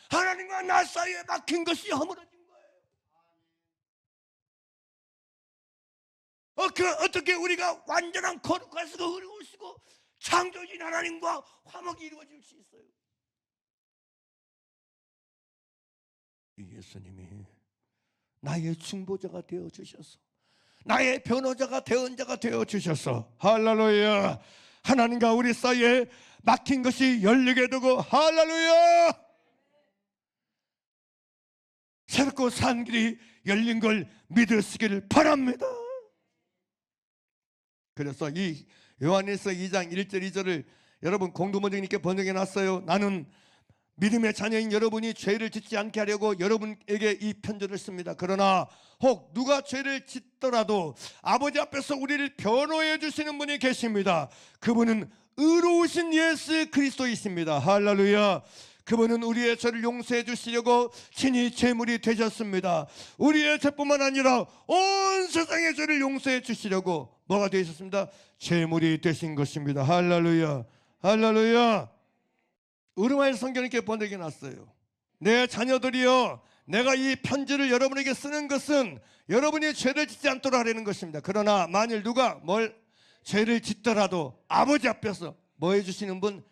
S1: 하나님과 나 사이에 막힌 것이 허물어진 거예요. 어떻게 우리가 완전한 거룩하시고 의로우시고 창조주인 하나님과 화목이 이루어질 수 있어요? 예수님이 나의 중보자가 되어 주셔서, 나의 변호자가 대언자가 되어 주셔서, 할렐루야, 하나님과 우리 사이에 막힌 것이 열리게 되고, 할렐루야, 새롭고 산 길이 열린 걸 믿으시기를 바랍니다. 그래서 이 요한일서 2장 1절 2절을 여러분 공동번역님께 번역해 놨어요. 나는 믿음의 자녀인 여러분이 죄를 짓지 않게 하려고 여러분에게 이 편지를 씁니다. 그러나 혹 누가 죄를 짓더라도 아버지 앞에서 우리를 변호해 주시는 분이 계십니다. 그분은 의로우신 예수 그리스도이십니다. 할렐루야. 그분은 우리의 죄를 용서해 주시려고 친히 제물이 되셨습니다. 우리의 죄뿐만 아니라 온 세상의 죄를 용서해 주시려고 뭐가 되셨습니다? 제물이 되신 것입니다. 할렐루야, 할렐루야. 우르마엘 성경을 이렇게 번역해 놨어요. 내 자녀들이여, 내가 이 편지를 여러분에게 쓰는 것은 여러분이 죄를 짓지 않도록 하려는 것입니다. 그러나 만일 누가 죄를 짓더라도 아버지 앞에서 뭐 해주시는 분?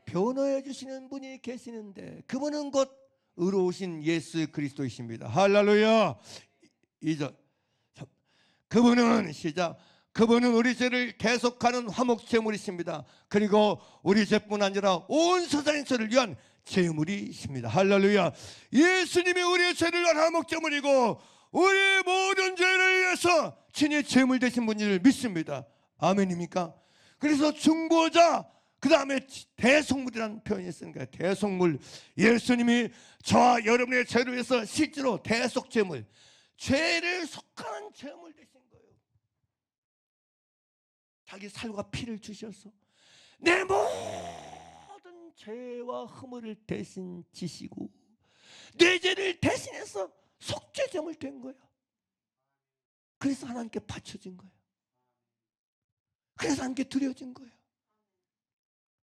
S1: 변호해 주시는 분이 계시는데, 그분은 곧 의로우신 예수 그리스도이십니다. 할렐루야. 2절. 그분은 시작. 그분은 우리 죄를 대속하는 화목제물이십니다. 그리고 우리 죄뿐 아니라 온 세상의 죄를 위한 제물이십니다. 할렐루야. 예수님이 우리의 죄를 위한 화목제물이고 우리 모든 죄를 위해서 친히 제물 되신 분을 믿습니다. 아멘입니까? 그래서 중보자, 그 다음에 대속물이라는 표현이 쓰는 거예요. 대속물. 예수님이 저와 여러분의 죄를 위해서 실제로 대속제물, 죄를 속하는 제물 되신 거예요. 자기 살과 피를 주셔서 내 모든 죄와 허물을 대신 지시고 내 죄를 대신해서 속죄제물 된 거예요. 그래서 하나님께 바쳐진 거예요. 그래서 하나님께 드려진 거예요.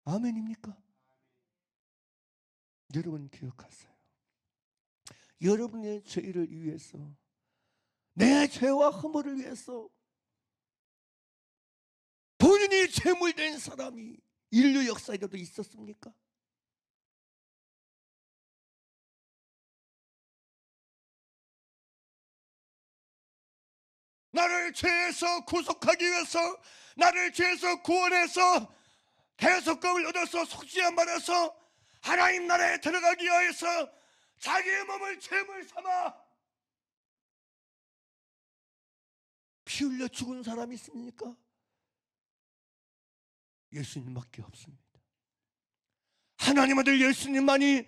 S1: 아멘입니까? 여러분 기억하세요. 여러분의 죄를 위해서, 내 죄와 허물을 위해서 본인이 제물된 사람이 인류 역사에도 있었습니까? 나를 죄에서 구속하기 위해서, 나를 죄에서 구원해서 대속금을 얻어서 속죄함 받아서 하나님 나라에 들어가기 위해서 자기의 몸을 제물 삼아 피 흘려 죽은 사람이 있습니까? 예수님밖에 없습니다. 하나님 아들 예수님만이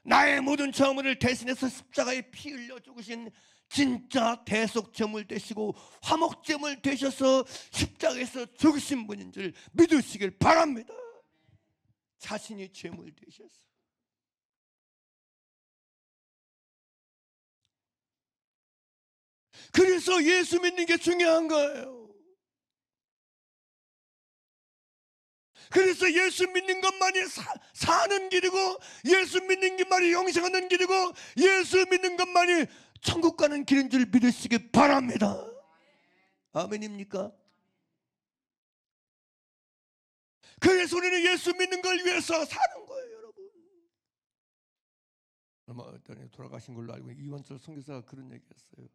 S1: 나의 모든 죄물을 대신해서 십자가에 피 흘려 죽으신 진짜 대속제물 되시고 화목제물 되셔서 십자가에서 죽으신 분인 줄 믿으시길 바랍니다. 자신이 제물 되셔서. 그래서 예수 믿는 게 중요한 거예요. 그래서 예수 믿는 것만이 사는 길이고, 예수 믿는 것만이 영생하는 길이고, 예수 믿는 것만이 천국 가는 길인 줄 믿으시기 바랍니다. 아멘입니까? 그래서 우리는 예수 믿는 걸 위해서 사는 거예요, 여러분. 얼마 전에 돌아가신 걸로 알고 있는 이원철 선교사가 그런 얘기했어요.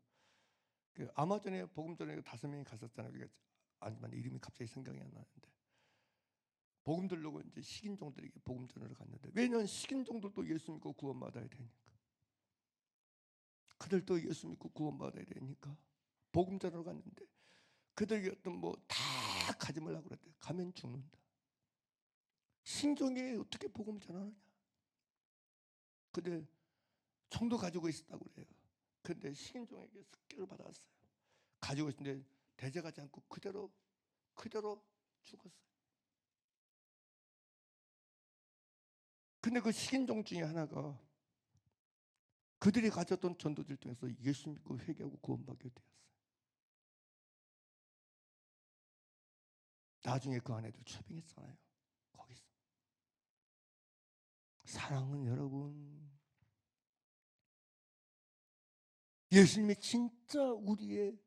S1: 그 아마존에 복음전에 5명이 갔었잖아요. 아니면 이름이 갑자기 생각이 안 나는데, 복음 들려고 이제 식인종들에게 복음전으로 갔는데, 왜냐하면 식인종들도 예수 믿고 구원받아야 되니까, 그들도 예수 믿고 구원받아야 되니까 복음전으로 갔는데, 그들이 어떤 다 가지 말라고 그랬대. 가면 죽는다. 신종이 어떻게 복음 전하느냐. 근데 총도 가지고 있었다고 그래요. 근데 식인종에게 습격을 받았어요. 가지고 있는데 대적하지 않고 그대로 죽었어요. 근데 그 식인종 중에 하나가 그들이 가졌던 전도들 통해서 예수 믿고 회개하고 구원받게 되었어요. 나중에 그 안에도 처빙했잖아요. 거기서. 사랑은 여러분, 예수님이 진짜 우리의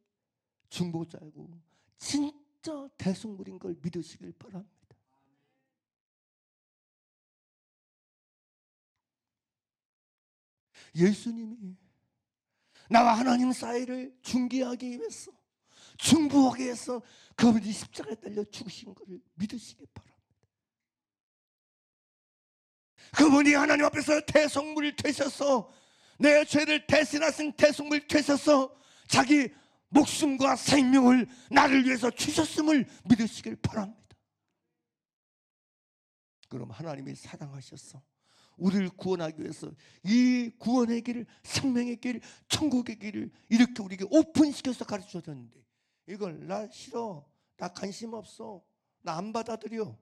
S1: 중보자이고 진짜 대속물인 걸 믿으시길 바랍니다. 예수님이 나와 하나님 사이를 중개하기 위해서, 중보하기 위해서 그분이 십자가에 달려 죽으신 것을 믿으시기 바랍니다. 그분이 하나님 앞에서 대속물이 되셔서 내 죄를 대신하신 대속물이 되셔서 자기 목숨과 생명을 나를 위해서 주셨음을 믿으시길 바랍니다. 그럼 하나님이 사랑하셔서 우리를 구원하기 위해서 이 구원의 길을, 생명의 길, 천국의 길을 이렇게 우리에게 오픈시켜서 가르쳐 줬는데 이걸 나 싫어, 나 관심 없어, 나 안 받아들여,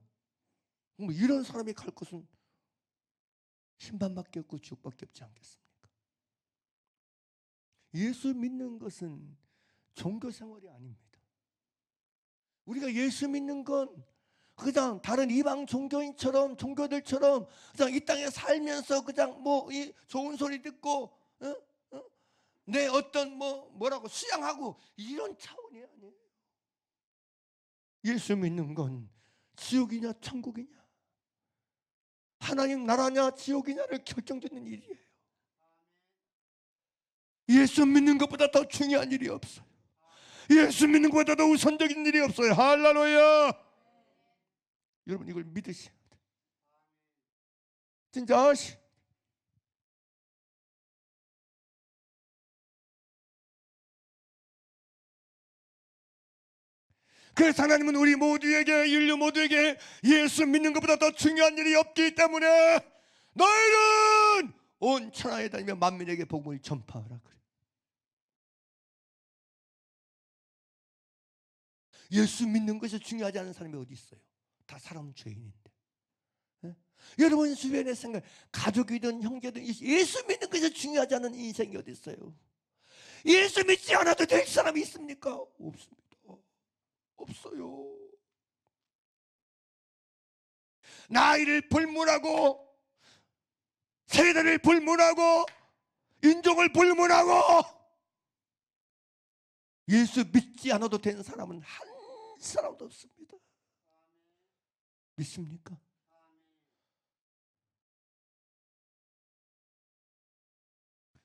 S1: 뭐 이런 사람이 갈 곳은 심판밖에 없고 지옥밖에 없지 않겠습니까? 예수 믿는 것은 종교 생활이 아닙니다. 우리가 예수 믿는 건 그냥 다른 이방 종교인처럼, 종교들처럼 그냥 이 땅에 살면서 그냥 뭐 이 좋은 소리 듣고 내 어떤 뭐라고 수양하고 이런 차원이 아니에요. 예수 믿는 건 지옥이냐 천국이냐, 하나님 나라냐 지옥이냐를 결정짓는 일이에요. 예수 믿는 것보다 더 중요한 일이 없어요. 예수 믿는 것보다 더 우선적인 일이 없어요. 할렐루야. 여러분 이걸 믿으셔야 돼요. 진짜 그래서 하나님은 우리 모두에게, 인류 모두에게 예수 믿는 것보다 더 중요한 일이 없기 때문에 너희는 온 천하에 다니며 만민에게 복음을 전파하라 그래. 예수 믿는 것이 중요하지 않은 사람이 어디 있어요? 다 사람 죄인인데. 네? 여러분 주변에 생각, 가족이든 형제든 예수 믿는 것이 중요하지 않은 인생이 어디 있어요? 예수 믿지 않아도 될 사람이 있습니까? 없습니다. 없어요. 나이를 불문하고 세대를 불문하고 인종을 불문하고 예수 믿지 않아도 되는 사람은 한 사람도 없습니다. 믿습니까?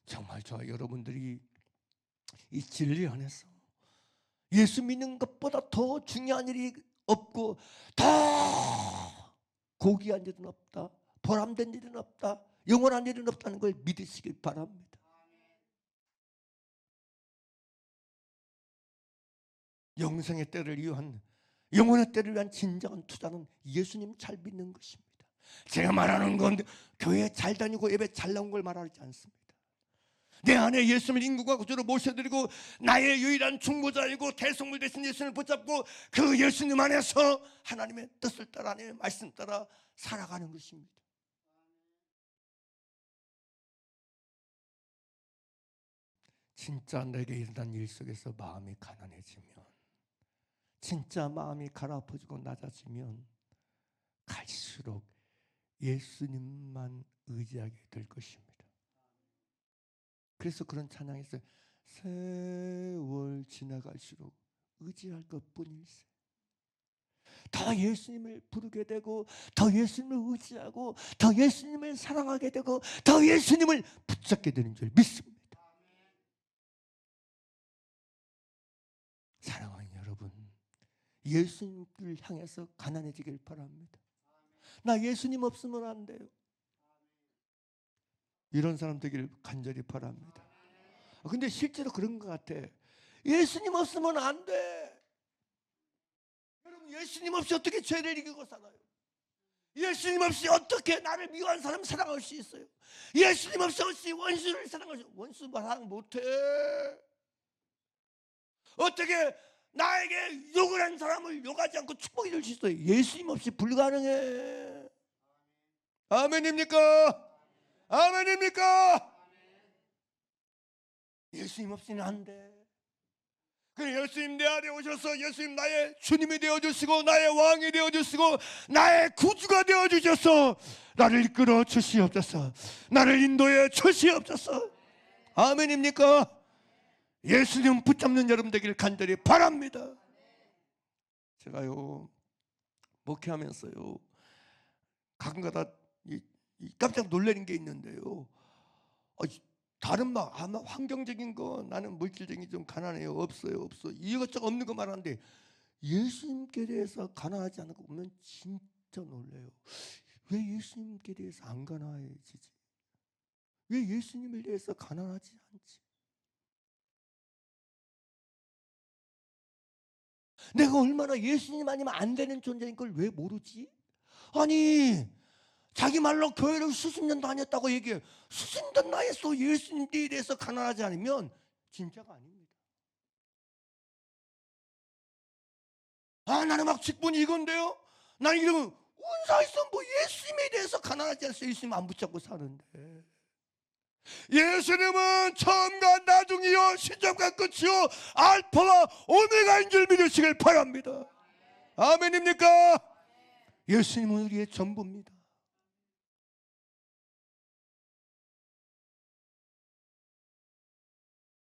S1: 정말 저와 여러분들이 이 진리 안에서 예수 믿는 것보다 더 중요한 일이 없고 더 고귀한 일은 없다, 보람된 일은 없다, 영원한 일은 없다는 걸 믿으시길 바랍니다. 영생의 때를 위한, 영원의 때를 위한 진정한 투자는 예수님 잘 믿는 것입니다. 제가 말하는 건 교회 잘 다니고 예배 잘 나온 걸 말하지 않습니다. 내 안에 예수님을 인구가 구주로 모셔드리고 나의 유일한 중보자이고 대속물 되신 예수님을 붙잡고 그 예수님 안에서 하나님의 뜻을 따라, 하나님의 말씀 따라 살아가는 것입니다. 진짜 내게 일어난 일 속에서 마음이 가난해지면, 진짜 마음이 가라앉아지고 낮아지면 갈수록 예수님만 의지하게 될 것입니다. 그래서 그런 찬양이 있어요. 세월 지나갈수록 의지할 것뿐일세. 더 예수님을 부르게 되고 더 예수님을 의지하고 더 예수님을 사랑하게 되고 더 예수님을 붙잡게 되는 줄 믿습니다. 사랑하는 여러분, 예수님을 향해서 가난해지길 바랍니다. 나 예수님 없으면 안 돼요. 이런 사람 되기를 간절히 바랍니다. 근데 실제로 그런 것 같아. 예수님 없으면 안 돼. 여러분 예수님 없이 어떻게 죄를 이기고 살아요? 예수님 없이 어떻게 나를 미워하는 사람 사랑할 수 있어요? 예수님 없이 원수를 사랑할 수, 원수 사랑 못해. 어떻게 나에게 욕을 한 사람을 욕하지 않고 축복해 줄 수 있어요. 예수님 없이 불가능해. 아멘입니까? 아멘입니까? 예수님 없이는 안 돼. 그래, 예수님 내 안에 오셔서 예수님 나의 주님이 되어주시고 나의 왕이 되어주시고 나의 구주가 되어주셔서 나를 이끌어 주시옵소서. 나를 인도해 주시옵소서. 아멘입니까? 예수님 붙잡는 여러분 되기를 간절히 바랍니다. 제가요 목회하면서요 가끔가다 깜짝 놀라는 게 있는데요. 다른 아마 환경적인 거, 나는 물질적인 좀 가난해요. 없어요. 이것저것 없는 거 말하는데 예수님께 대해서 가난하지 않은 거 보면 진짜 놀래요. 왜 예수님께 대해서 안 가난해지지? 왜 예수님에 대해서 가난하지 않지? 내가 얼마나 예수님 아니면 안 되는 존재인 걸 왜 모르지? 아니, 자기 말로 교회를 수십 년 다녔다고 얘기해요. 수십 년 다녔어. 예수님에 대해서 가난하지 않으면 진짜가 아닙니다. 나는 막 직분이 이건데요. 나는 이러면 운사에서 뭐 예수님에 대해서 가난하지 않아서 예수님 안 붙잡고 사는데. 예수님은 처음과 나중이요 시작과 끝이요 알파와 오메가인 줄 믿으시길 바랍니다. 아멘입니까? 예수님은 우리의 전부입니다.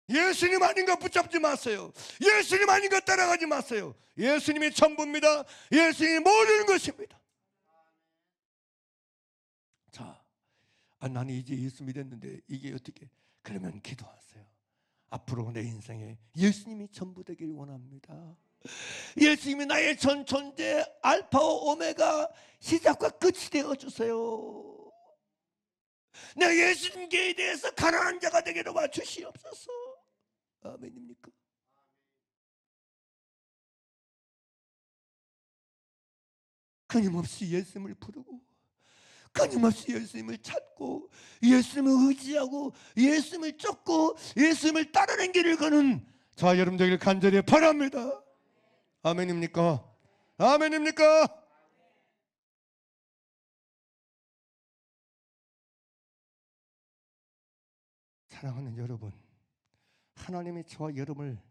S1: 예수님 아닌 거 붙잡지 마세요. 예수님 아닌 거 따라가지 마세요. 예수님이 전부입니다. 예수님이 모든 것입니다. 자, 나는 이제 예수 믿었는데 이게 어떻게? 그러면 기도하세요. 앞으로 내 인생에 예수님이 전부 되길 원합니다. 예수님이 나의 전 존재 알파와 오메가 시작과 끝이 되어주세요. 내 예수님께 대해서 가난한 자가 되게 도와주시옵소서. 아멘입니까? 끊임없이 예수님을 부르고 끊임없이 예수님을 찾고 예수님을 의지하고 예수님을 쫓고 예수님을 따르는 길을 가는 자 여러분 되길 간절히 바랍니다. 아멘입니까? 아멘입니까? 사랑하는 여러분, 하나님이 저와 여러분을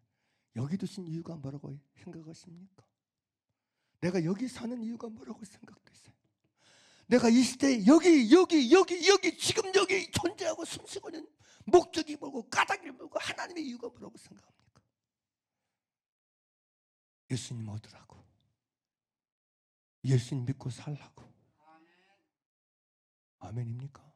S1: 여기 두신 이유가 뭐라고 생각하십니까? 내가 여기 사는 이유가 뭐라고 생각되세요? 내가 이 시대에 여기 지금 여기 존재하고 숨쉬고 있는 목적이 뭐고 까닭이 뭐고 하나님의 이유가 뭐라고 생각합니까? 예수님 얻으라고, 예수님 믿고 살라고. 아멘입니까?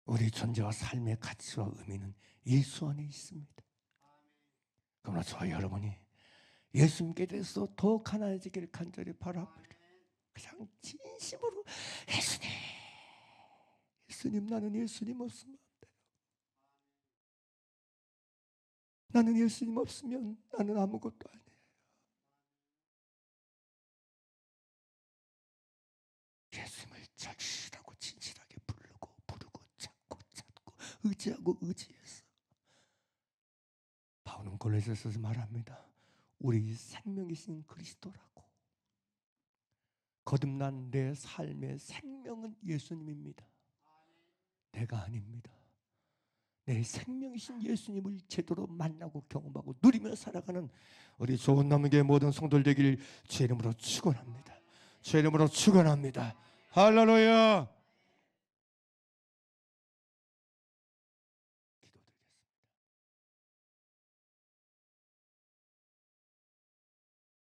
S1: 우리 존재와 삶의 가치와 의미는 예수 안에 있습니다. 그러나 저와 여러분이 예수님께 대해서 더 가난해지기를 간절히 바랍니다. 그냥 진심으로 예수님 나는 예수님 없으면 안 돼요. 나는 예수님 없으면 나는 아무것도 아니에요. 예수님을 절실하고 진실하게 부르고 찾고 의지하고 의지해서 바울은 골로새서에서 말합니다. 우리 생명이신 그리스도라고. 거듭난 내 삶의 생명은 예수님입니다. 내가 아닙니다. 내 생명이신 예수님을 제대로 만나고 경험하고 누리며 살아가는 우리 좋은 남에게 모든 성도들 되길 주의 이름으로 축원합니다. 주의 이름으로 축원합니다. 할렐루야.